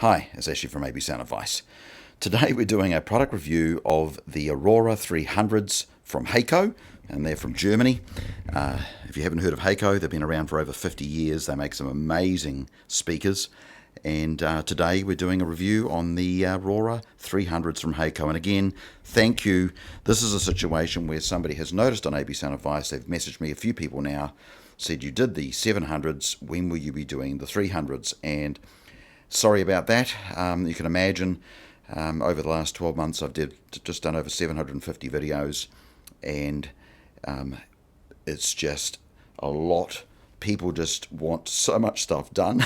Hi, it's Ashley from AB Sound Advice. Today we're doing a product review of the Aurora 300s from Heco, and they're from Germany. If you haven't heard of Heco, they've been around for over 50 years. They make some amazing speakers. And today we're doing a review on the Aurora 300s from Heco. And again, thank you. This is a situation where somebody has noticed on AB Sound Advice. They've messaged me, a few people now, said you did the 700s, when will you be doing the 300s? And sorry about that. You can imagine over the last 12 months I've just done over 750 videos, and it's just a lot. People just want so much stuff done.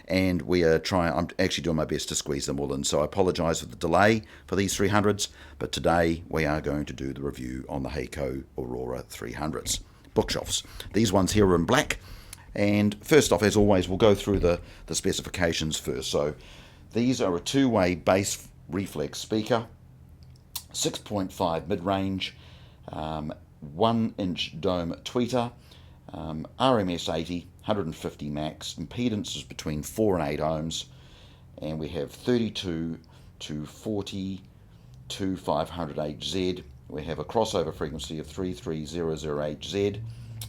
And we are trying. I'm actually doing my best to squeeze them all in, so I apologise for the delay for these 300s, but today we are going to do the review on the Heco Aurora 300s bookshelves. These ones here are in black. And first off, as always, we'll go through the specifications first. So these are a two-way bass reflex speaker, 6.5 mid-range, 1-inch dome tweeter, RMS 80, 150 max, impedance is between 4 and 8 ohms, and we have 32 to 40 to 500Hz. We have a crossover frequency of 33008Z,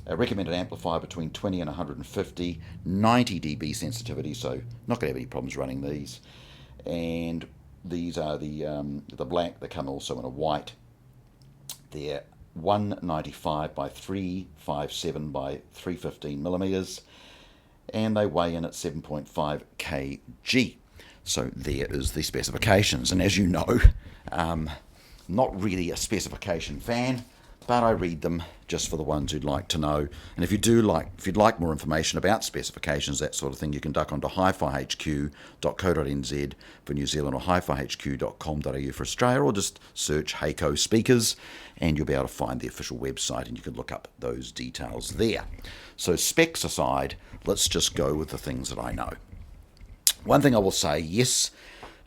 a recommended amplifier between 20 and 150, 90 dB sensitivity, so not going to have any problems running these. And these are the black. They come also in a white. They're 195 by 357 by 315 millimeters, and they weigh in at 7.5 kg. So there is the specifications. And as you know, not really a specification fan, but I read them just for the ones who'd like to know. And if you'd like more information about specifications, that sort of thing, you can duck onto hifihq.co.nz for New Zealand, or hifihq.com.au for Australia, or just search Heco speakers and you'll be able to find the official website and you can look up those details there. So specs aside, let's just go with the things that I know. One thing I will say, yes,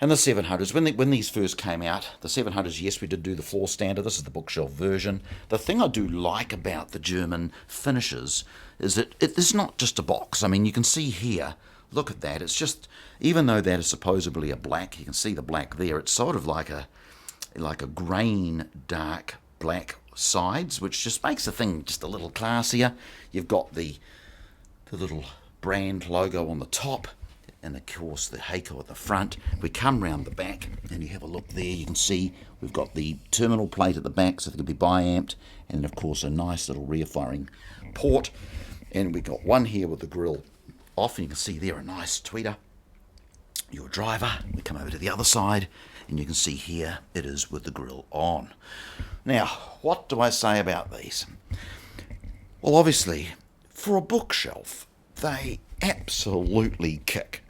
and the 700s, when these first came out, the 700s, yes, we did do the floor standard. This is the bookshelf version. The thing I do like about the German finishes is that it's not just a box. I mean, you can see here, look at that. It's just, even though that is supposedly a black, you can see the black there. It's sort of like a grain dark black sides, which just makes the thing just a little classier. You've got the little brand logo on the top, and of course the Heco at the front. We come round the back and you have a look there, you can see we've got the terminal plate at the back, so it can be bi-amped, and of course a nice little rear firing port. And we've got one here with the grill off, and you can see there a nice tweeter, your driver. We come over to the other side and you can see here it is with the grill on. Now, what do I say about these? Well, obviously for a bookshelf they absolutely kick.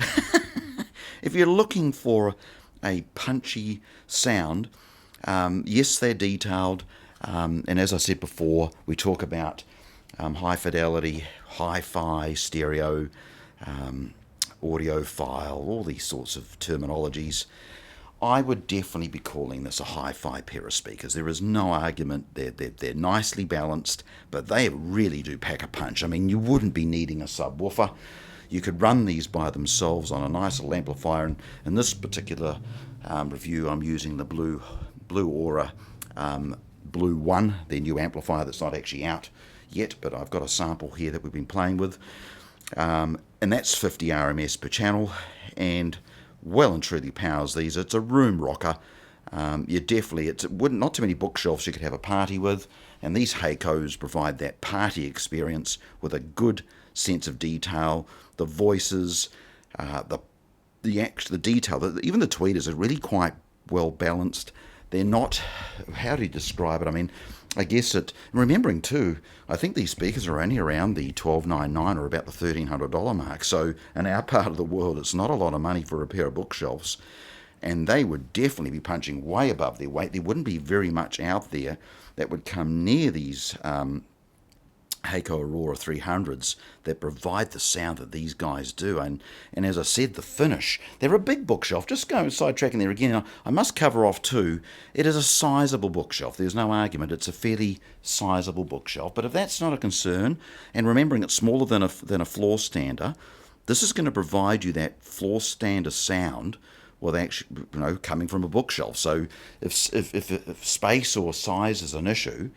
If you're looking for a punchy sound, yes, they're detailed, and as I said before, we talk about high fidelity, hi-fi, stereo, audiophile, all these sorts of terminologies. I would definitely be calling this a hi-fi pair of speakers. There is no argument. They're nicely balanced, but they really do pack a punch. I mean, you wouldn't be needing a subwoofer. You could run these by themselves on a nice little amplifier. And in this particular review, I'm using the Blue Aura Blue 1, their new amplifier that's not actually out yet, but I've got a sample here that we've been playing with. And that's 50 RMS per channel, and well and truly powers these. It's a room rocker. You definitely, not too many bookshelves you could have a party with, and these Hecos provide that party experience with a good sense of detail. The voices, the detail, even the tweeters are really quite well balanced. They're not, how do you describe it? I mean, I guess remembering too, I think these speakers are only around the $1,299 or about the $1,300 mark. So in our part of the world, it's not a lot of money for a pair of bookshelves. And they would definitely be punching way above their weight. There wouldn't be very much out there that would come near these Heco Aurora 300s that provide the sound that these guys do. And as I said, the finish, they're a big bookshelf. Just going sidetracking there again, I must cover off too, it is a sizable bookshelf. There's no argument. It's a fairly sizable bookshelf. But if that's not a concern, and remembering it's smaller than a floor stander, This is going to provide you that floor standard sound with actually, coming from a bookshelf. So if space or size is an issue,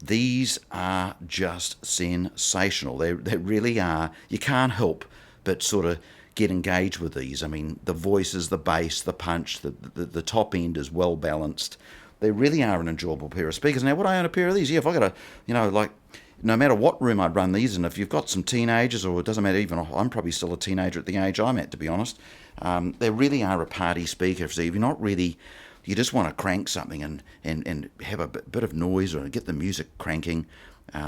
these are just sensational. They really are. You can't help but sort of get engaged with these. I mean, the voices, the bass, the punch, the top end is well balanced. They really are an enjoyable pair of speakers. Now, would I own a pair of these? Yeah, if I got no matter what room I'd run these in, if you've got some teenagers, or it doesn't matter, even I'm probably still a teenager at the age I'm at, to be honest, they really are a party speaker. So if you're not really, you just want to crank something and have a bit of noise or get the music cranking,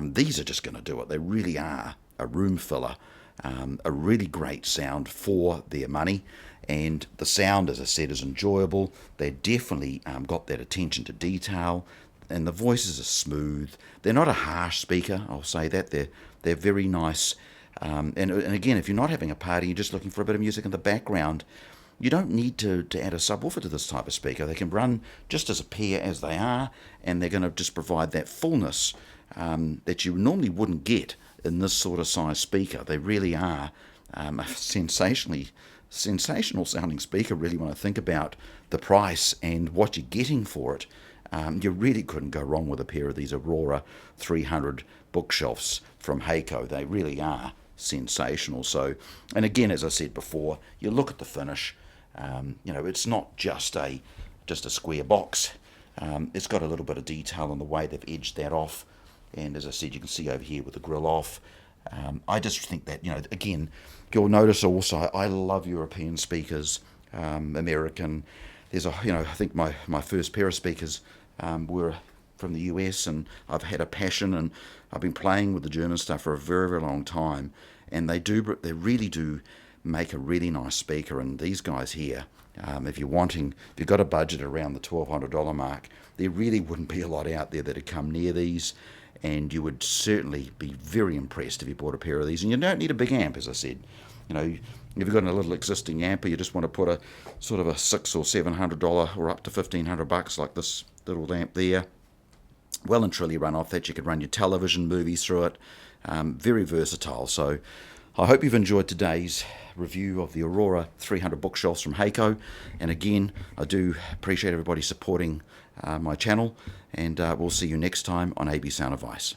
these are just going to do it. They really are a room filler, a really great sound for their money. And the sound, as I said, is enjoyable. They definitely got that attention to detail. And the voices are smooth. They're not a harsh speaker, I'll say that. They're very nice. And again, if you're not having a party, you're just looking for a bit of music in the background, you don't need to add a subwoofer to this type of speaker. They can run just as a pair as they are, and they're going to just provide that fullness that you normally wouldn't get in this sort of size speaker. They really are a sensational sounding speaker, really, when I think about the price and what you're getting for it. You really couldn't go wrong with a pair of these Aurora 300 bookshelves from Heco. They really are sensational. So, and again, as I said before, you look at the finish. It's not just a square box. It's got a little bit of detail in the way they've edged that off. And as I said, you can see over here with the grill off. I just think that, again, you'll notice also, I love European speakers, American. There's I think my first pair of speakers were from the US, and I've had a passion, and I've been playing with the German stuff for a very, very long time, and they really do make a really nice speaker. And these guys here, if you've got a budget around the $1,200 mark, there really wouldn't be a lot out there that'd come near these, and you would certainly be very impressed if you bought a pair of these. And you don't need a big amp, as I said. If you've got a little existing amp, or you just want to put a sort of a $600 or $700 or up to $1,500 like this little amp there, well and truly run off that. You could run your television, movies through it. Very versatile. So I hope you've enjoyed today's review of the Aurora 300 bookshelves from Heco. And again, I do appreciate everybody supporting my channel, and we'll see you next time on AB Sound Advice.